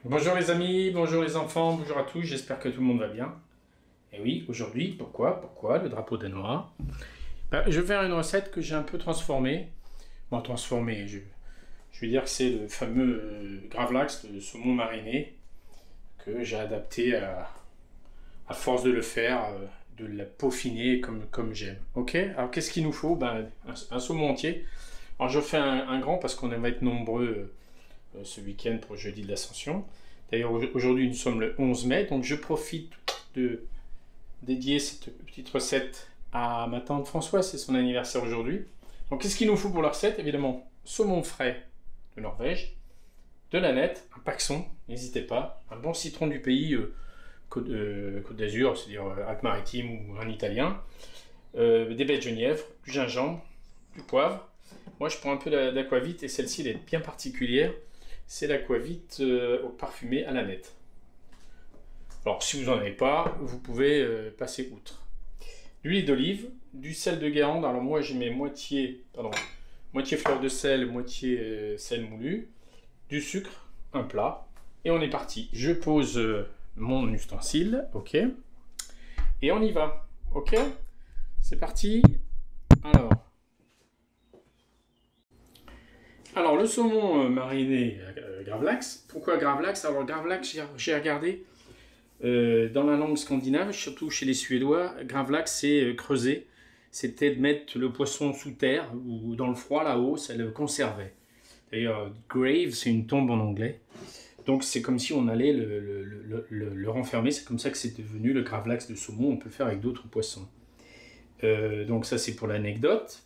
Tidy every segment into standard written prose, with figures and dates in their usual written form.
Bonjour les amis, bonjour les enfants, bonjour à tous, j'espère que tout le monde va bien. Et oui, aujourd'hui, pourquoi le drapeau danois? Je vais faire une recette que j'ai un peu transformée. Bon, transformée, je vais dire que c'est le fameux gravlax de saumon mariné que j'ai adapté à force de le faire, de la peaufiner comme j'aime. Ok, alors qu'est-ce qu'il nous faut? Un saumon entier. Alors je fais un grand parce qu'on va être nombreux ce week-end pour le jeudi de l'Ascension. D'ailleurs, aujourd'hui, nous sommes le 11 mai, donc je profite de dédier cette petite recette à ma tante Françoise, c'est son anniversaire aujourd'hui. Donc, qu'est-ce qu'il nous faut pour la recette? Évidemment, saumon frais de Norvège, de la nette, un paxon, n'hésitez pas, un bon citron du pays, Côte d'Azur, c'est-à-dire Alpes-Maritimes ou un italien, des baies de genièvre, du gingembre, du poivre. Moi, je prends un peu d'aquavite et celle-ci, elle est bien particulière. C'est l'aquavite parfumée à la nette. Alors, si vous n'en avez pas, vous pouvez passer outre. De l'huile d'olive, du sel de Guérande. Alors, moi, j'ai mis moitié fleur de sel, moitié sel moulu, du sucre, un plat. Et on est parti. Je pose mon ustensile, ok. Et on y va, ok. C'est parti. Alors. Alors, le saumon mariné gravlax. Pourquoi gravlax? Alors, gravlax, j'ai regardé dans la langue scandinave, surtout chez les Suédois, gravlax, c'est creuser. C'était de mettre le poisson sous terre ou dans le froid là-haut, ça le conservait. D'ailleurs, grave, c'est une tombe en anglais. Donc, c'est comme si on allait le renfermer. C'est comme ça que c'est devenu le gravlax de saumon. On peut le faire avec d'autres poissons. Donc, ça, c'est pour l'anecdote.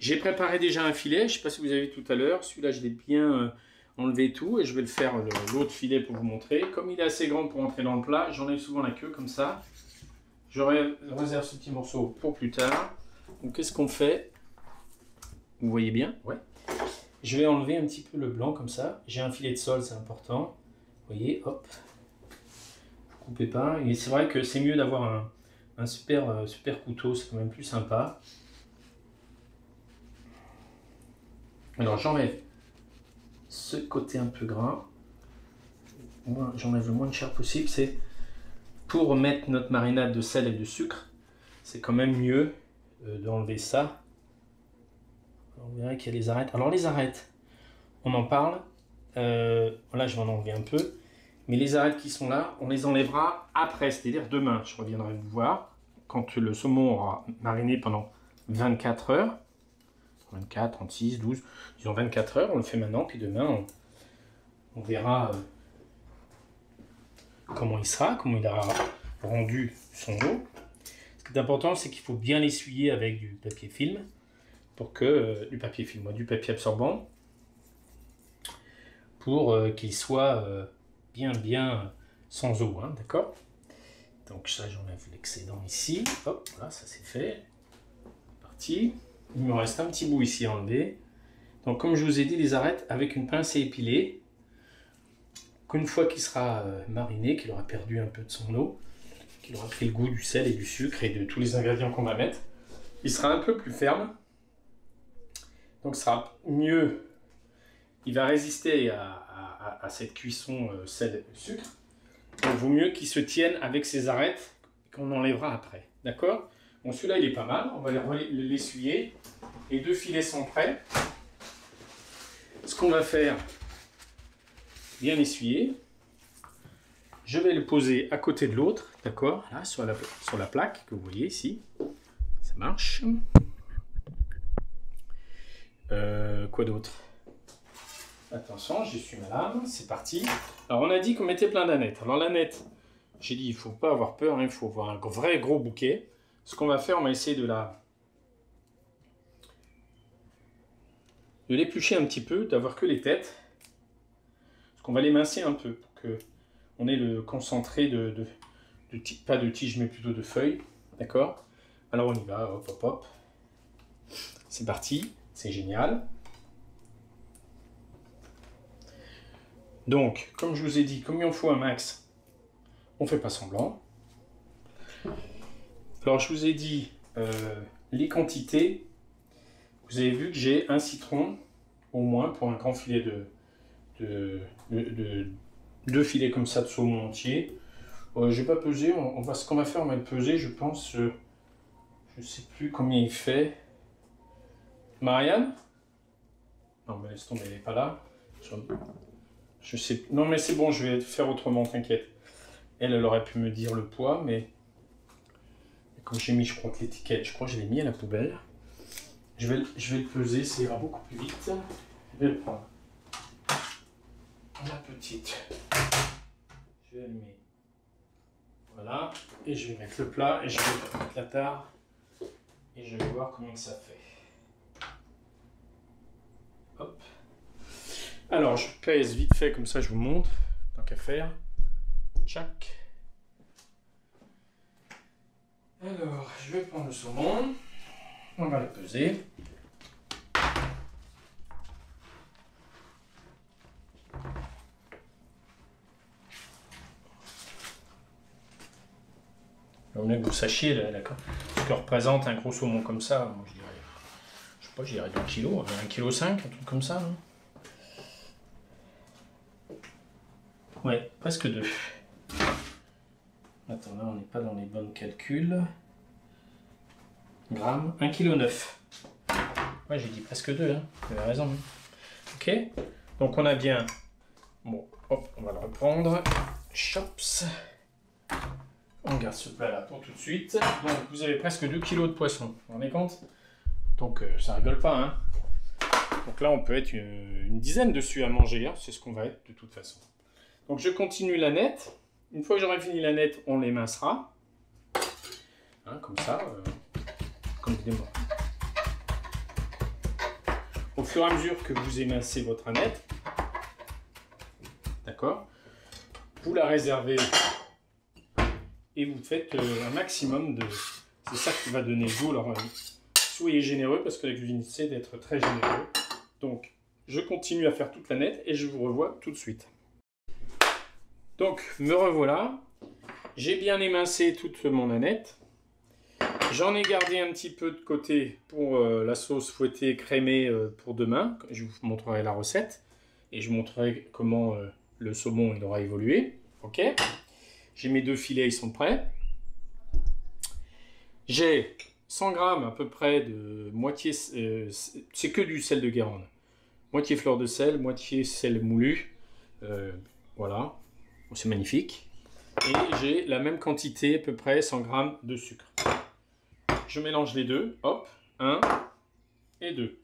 J'ai préparé déjà un filet, je ne sais pas si vous avez vu tout à l'heure, celui-là je l'ai bien enlevé tout et je vais le faire l'autre filet pour vous montrer. Comme il est assez grand pour entrer dans le plat, j'enlève souvent la queue comme ça. Je réserve ce petit morceau pour plus tard. Donc qu'est-ce qu'on fait? Vous voyez bien? Ouais. Je vais enlever un petit peu le blanc comme ça. J'ai un filet de sol, c'est important. Vous voyez, hop. Vous coupez pas. Et c'est vrai que c'est mieux d'avoir un super couteau, c'est quand même plus sympa. Alors j'enlève ce côté un peu gras. J'enlève le moins de chair possible. C'est pour mettre notre marinade de sel et de sucre. C'est quand même mieux d'enlever ça. Alors, vous verrez qu'il y a les arêtes. Alors les arêtes, on en parle. Là je vais en enlever un peu. Mais les arêtes qui sont là, on les enlèvera après, c'est-à-dire demain. Je reviendrai vous voir quand le saumon aura mariné pendant 24 heures. 24, 36, 12, disons 24 heures, on le fait maintenant, puis demain on verra comment il sera, comment il aura rendu son eau. Ce qui est important, c'est qu'il faut bien l'essuyer avec du papier film, pour que, du papier absorbant, pour qu'il soit bien sans eau, hein, d'accord? Donc ça, j'enlève l'excédent ici, hop, voilà, ça c'est fait, parti. Il me reste un petit bout ici à enlever. Donc comme je vous ai dit, les arêtes avec une pince à épiler. Qu'une fois qu'il sera mariné, qu'il aura perdu un peu de son eau, qu'il aura pris le goût du sel et du sucre et de tous les ingrédients qu'on va mettre, il sera un peu plus ferme. Donc ce sera mieux. Il va résister à cette cuisson sel et sucre. Donc il vaut mieux qu'il se tienne avec ses arêtes qu'on enlèvera après. D'accord? Bon, celui-là, il est pas mal. On va l'essuyer. Les deux filets sont prêts. Ce qu'on va faire, bien essuyer. Je vais le poser à côté de l'autre, d'accord? Là, sur la plaque que vous voyez ici. Ça marche. Quoi d'autre? Attention, j'essuie ma lame. C'est parti. Alors, on a dit qu'on mettait plein d'anettes. Alors, l'aneth, j'ai dit, il ne faut pas avoir peur. Hein, il faut avoir un vrai gros bouquet. Ce qu'on va faire, on va essayer de l'éplucher un petit peu, d'avoir que les têtes. Parce qu'on va l'émincer un peu pour qu'on ait le concentré pas de tige, mais plutôt de feuilles. D'accord? Alors on y va, hop, hop, hop. C'est parti, c'est génial. Donc, comme je vous ai dit, comme il en faut un max, on ne fait pas semblant. Alors je vous ai dit les quantités. Vous avez vu que j'ai un citron au moins pour un grand filet de 2 filets comme ça de saumon entier. Je vais pas peser, ce qu'on va faire, on va le peser, je pense, je sais plus combien il fait. Marianne? Non mais laisse tomber, elle n'est pas là. Je sais, non mais c'est bon, je vais faire autrement, t'inquiète. Elle aurait pu me dire le poids, mais comme j'ai mis, je crois que l'étiquette, je crois que je l'ai mis à la poubelle. Je vais le peser, ça ira beaucoup plus vite. Je vais le prendre. La petite. Je vais allumer. Voilà. Et je vais mettre le plat et je vais mettre la tare. Et je vais voir combien que ça fait. Hop. Alors, je pèse vite fait, comme ça je vous montre. Tant qu'à faire. Tchac. Alors, je vais prendre le saumon. On va le peser. On que vous sachiez, d'accord, ce que représente un gros saumon comme ça. Moi, je dirais, je sais pas, je dirais 2 kg, 1,5 kg, un truc comme ça. Non, ouais, presque 2. Attends, là, on n'est pas dans les bons calculs. Grammes, 1,9 kg. Ouais, j'ai dit presque 2, hein. Vous avez raison. Ok, donc on a bien. Bon, hop, on va le reprendre. Chops. On garde ce plat là pour tout de suite. Donc vous avez presque 2 kg de poisson. Vous vous rendez compte? Donc ça rigole pas, hein. Donc là on peut être une dizaine dessus à manger, hein. C'est ce qu'on va être de toute façon. Donc je continue la nette. Une fois que j'aurai fini la nette, on l'émincera. Hein, comme ça. Comme évidemment. Au fur et à mesure que vous émincez votre aneth, d'accord, vous la réservez et vous faites un maximum de... C'est ça qui va donner le goût. Alors, soyez généreux parce que la cuisine, c'est d'être très généreux. Donc, je continue à faire toute la nette et je vous revois tout de suite. Donc, me revoilà. J'ai bien émincé toute mon aneth. J'en ai gardé un petit peu de côté pour la sauce fouettée crémée pour demain. Je vous montrerai la recette et je vous montrerai comment le saumon il aura évolué. Ok. J'ai mes 2 filets, ils sont prêts. J'ai 100 g à peu près de moitié, c'est que du sel de Guérande. Moitié fleur de sel, moitié sel moulu. Voilà, c'est magnifique. Et j'ai la même quantité, à peu près 100 g de sucre. Je mélange les deux, hop, 1 et 2.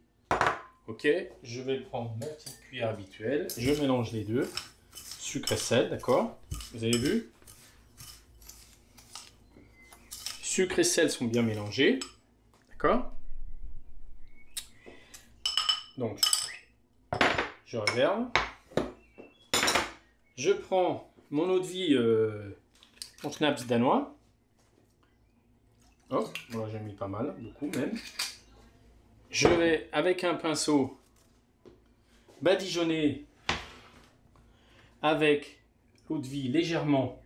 Ok, je vais prendre ma petite cuillère habituelle, je mélange les deux, sucre et sel, d'accord? Vous avez vu? Sucre et sel sont bien mélangés, d'accord? Donc, je réserve. Je prends mon eau de vie, mon schnapps danois. Oh, voilà, j'ai mis pas mal, beaucoup même. Je vais, avec un pinceau, badigeonner avec l'eau de vie légèrement,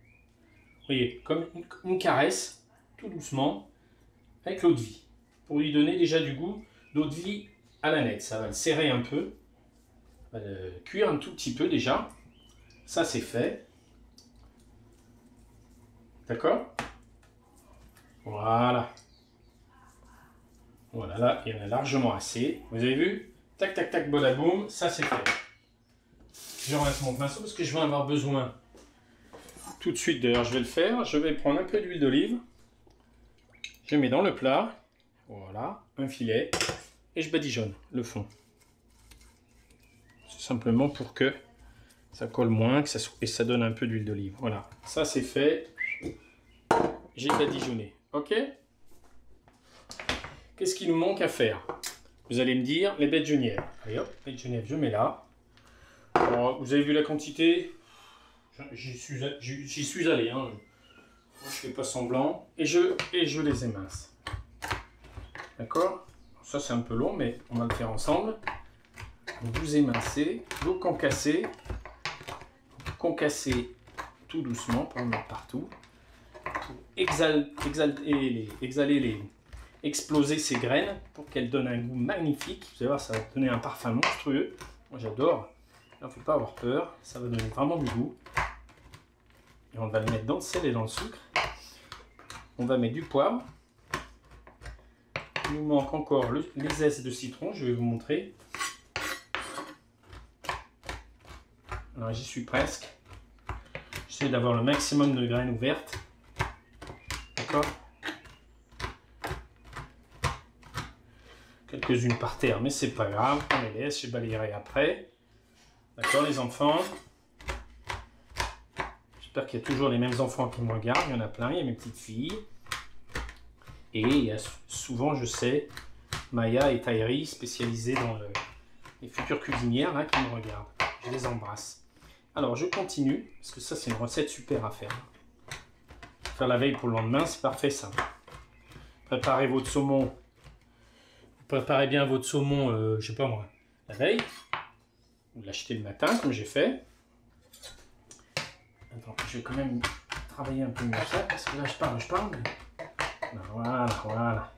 vous voyez, comme une caresse, tout doucement, avec l'eau de vie, pour lui donner déjà du goût d'eau de vie à la nette. Ça va le serrer un peu, va le cuire un tout petit peu déjà. Ça c'est fait. D'accord? Voilà. Voilà, là, il y en a largement assez. Vous avez vu? Tac, tac, tac, boum, ça c'est fait. Je rince mon pinceau parce que je vais en avoir besoin tout de suite. D'ailleurs, je vais le faire. Je vais prendre un peu d'huile d'olive. Je mets dans le plat. Voilà, un filet. Et je badigeonne le fond. C'est simplement pour que ça colle moins que ça, et ça donne un peu d'huile d'olive. Voilà, ça c'est fait. J'ai badigeonné. Ok? Qu'est-ce qu'il nous manque à faire? Vous allez me dire les baies de Genièvre. Allez hop, baies de Genièvre, je mets là. Alors, vous avez vu la quantité? J'y suis allé. Hein. Je ne fais pas semblant. Et je les émince. D'accord? Ça c'est un peu long, mais on va le faire ensemble. Vous émincez, vous concassez. Concassez tout doucement, pas en mettre partout. Pour exploser ces graines pour qu'elles donnent un goût magnifique. Vous allez voir, ça va donner un parfum monstrueux. Moi j'adore. Il ne faut pas avoir peur, ça va donner vraiment du goût. et on va le mettre dans le sel et dans le sucre. On va mettre du poivre. Il nous manque encore les zestes de citron, je vais vous montrer. Alors j'y suis presque. J'essaie d'avoir le maximum de graines ouvertes. D'accord? Quelques-unes par terre, mais c'est pas grave, on les laisse, je balayerai après. D'accord les enfants? J'espère qu'il y a toujours les mêmes enfants qui me regardent, il y en a plein, il y a mes petites filles. Et il y a souvent, je sais, Maya et Taïri, spécialisées dans les futures cuisinières là, qui me regardent. Je les embrasse. Alors, je continue, parce que ça, c'est une recette super à faire. Faire la veille pour le lendemain, c'est parfait ça. Préparez votre saumon. Préparez bien votre saumon, je sais pas moi, la veille. Vous l'achetez le matin, comme j'ai fait. Attends, je vais quand même travailler un peu mieux ça, parce que là, je parle. Voilà, voilà.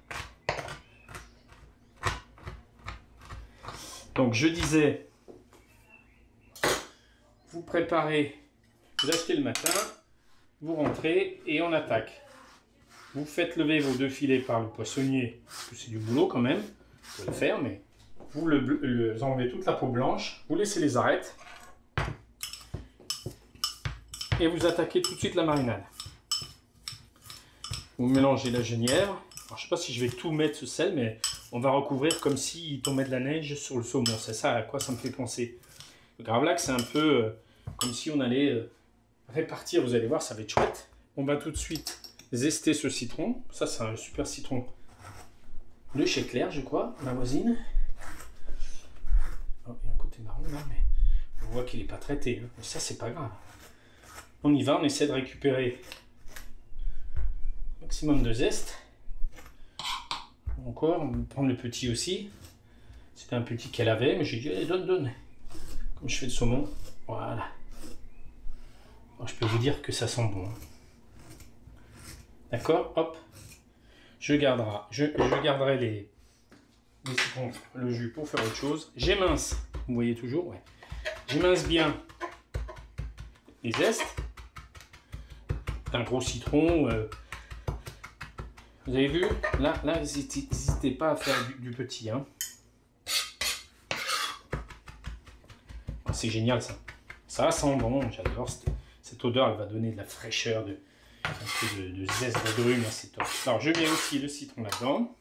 Donc je disais, vous préparez, vous achetez le matin, vous rentrez et on attaque. Vous faites lever vos 2 filets par le poissonnier, parce que c'est du boulot quand même, vous pouvez le faire, mais vous enlevez toute la peau blanche, vous laissez les arêtes et vous attaquez tout de suite la marinade. Vous mélangez la genièvre. Alors, je ne sais pas si je vais tout mettre ce sel, mais on va recouvrir comme s'il tombait de la neige sur le saumon. C'est ça à quoi ça me fait penser. Le gravlax, c'est un peu comme si on allait répartir. Vous allez voir, ça va être chouette. On va tout de suite zester ce citron. Ça, c'est un super citron de chez Claire, je crois, ma voisine. Oh, il y a un côté marron là, mais on voit qu'il n'est pas traité. Hein. Mais ça, c'est pas grave. On y va, on essaie de récupérer maximum de zeste. Encore, on va prendre le petit aussi. C'était un petit qu'elle avait, mais j'ai dit allez, donne. Comme je fais le saumon. Voilà. Alors, je peux vous dire que ça sent bon. D'accord? Hop. Je garderai les citrons, le jus pour faire autre chose. J'émince. Vous voyez toujours? Ouais. J'émince bien les zestes. Un gros citron. Vous avez vu? Là, n'hésitez pas à faire du petit. Hein. Oh, c'est génial ça. Ça sent bon. J'adore cette odeur. Elle va donner de la fraîcheur, un peu de zeste d'agrumes. C'est top. Alors, je mets aussi le citron là-dedans.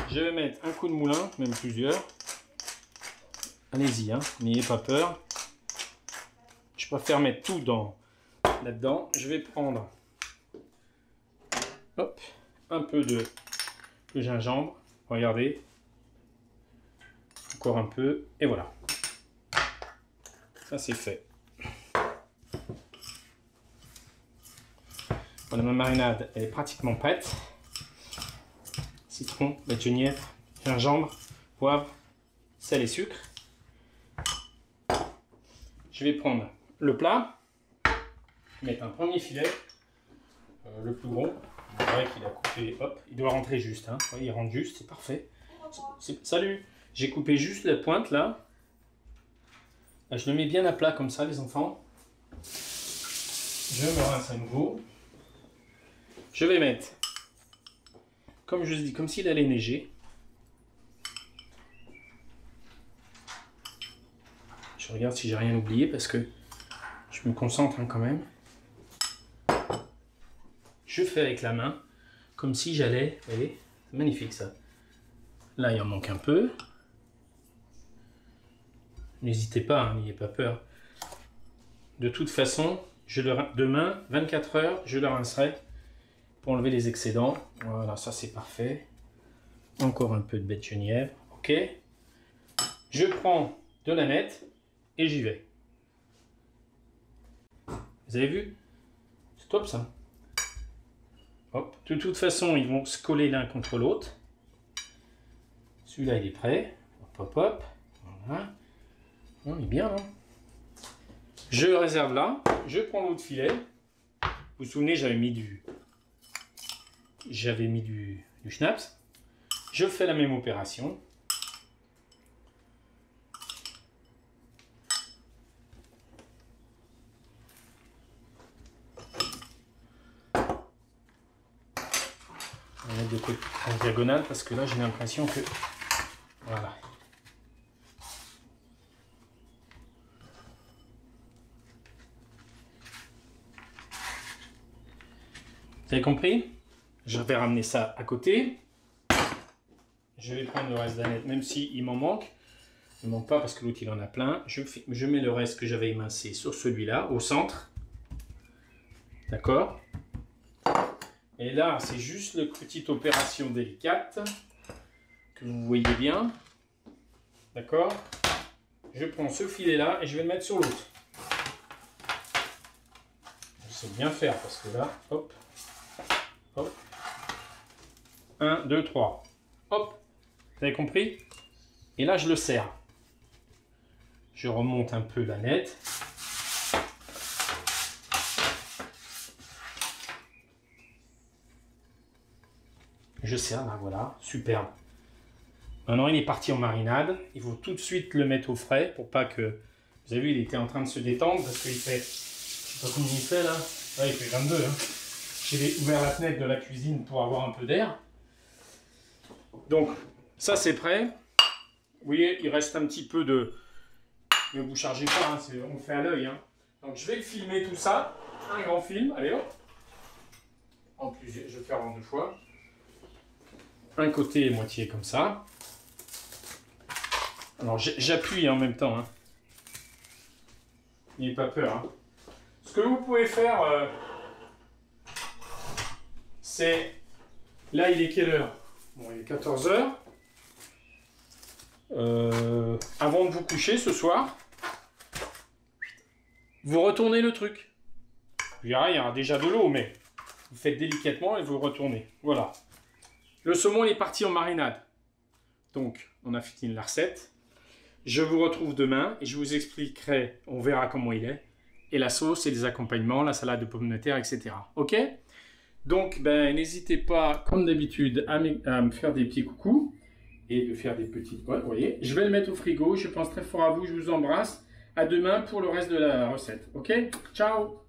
Je vais mettre un coup de moulin, même plusieurs. Allez-y, hein. N'ayez pas peur. Je préfère mettre tout là-dedans. Je vais prendre hop, un peu de gingembre, regardez, encore un peu, et voilà, ça c'est fait. Voilà, ma marinade, elle est pratiquement prête. Citron, la genièvre, gingembre, poivre, sel et sucre. Je vais prendre le plat, mettre un premier filet, le plus gros. C'est vrai qu'il a coupé, hop, il doit rentrer juste, hein. Ouais, il rentre juste, c'est parfait. Salut, j'ai coupé juste la pointe là. Là. Je le mets bien à plat comme ça, les enfants. Je me rince à nouveau. Je vais mettre, comme je dis, comme s'il allait neiger. Je regarde si j'ai rien oublié parce que je me concentre hein, quand même. Je fais avec la main, comme si j'allais, vous voyez, c'est magnifique ça. Là, il en manque un peu. N'hésitez pas, hein, n'ayez pas peur. De toute façon, demain, 24 heures, je le rincerai pour enlever les excédents. Voilà, ça c'est parfait. Encore un peu de baie de genièvre, ok. Je prends de la nette et j'y vais. Vous avez vu? C'est top ça. Hop. De toute façon, ils vont se coller l'un contre l'autre. Celui-là, il est prêt. Hop, hop, hop. Voilà. On est bien, hein. Je le réserve là. Je prends l'autre filet. Vous vous souvenez, j'avais mis du schnapps. Je fais la même opération. mettre de côté en diagonale parce que là j'ai l'impression que voilà. Vous avez compris? Je vais ramener ça à côté. Je vais prendre le reste d'aneth, même s'il m'en manque. Il ne manque pas parce que l'autre il en a plein. Je mets le reste que j'avais émincé sur celui-là, au centre. D'accord? Et là, c'est juste une petite opération délicate que vous voyez bien. D'accord? Je prends ce filet-là et je vais le mettre sur l'autre. Je sais bien faire parce que là, hop, hop. 1, 2, 3. Hop. Vous avez compris? Et là, je le serre. Je remonte un peu la nette. Je serre, là, voilà. Superbe. Maintenant, il est parti en marinade. Il faut tout de suite le mettre au frais pour pas que... Vous avez vu, il était en train de se détendre parce qu'il fait... Je sais pas combien il fait, là. Ouais, il fait 22, hein. J'ai ouvert la fenêtre de la cuisine pour avoir un peu d'air. Donc, ça, c'est prêt. Vous voyez, il reste un petit peu de... Ne vous chargez pas, hein, on le fait à l'œil. Hein. Donc, je vais filmer tout ça. Un grand film. Allez, hop. En plus, je vais faire en 2 fois. Un côté et moitié comme ça. Alors, j'appuie en même temps. Hein. N'ayez pas peur. Hein. Ce que vous pouvez faire, c'est... Là, il est quelle heure? Bon, il est 14 h. Avant de vous coucher ce soir, vous retournez le truc. Il y aura déjà de l'eau, mais vous faites délicatement et vous retournez. Voilà. Le saumon il est parti en marinade. Donc, on a fini la recette. Je vous retrouve demain et je vous expliquerai, on verra comment il est. Et la sauce et les accompagnements, la salade de pommes de terre, etc. Ok? Donc, ben, n'hésitez pas, comme d'habitude, à me faire des petits coucous et de faire des petites poêles. Vous voyez, je vais le mettre au frigo. Je pense très fort à vous. Je vous embrasse. À demain pour le reste de la recette. Ok? Ciao!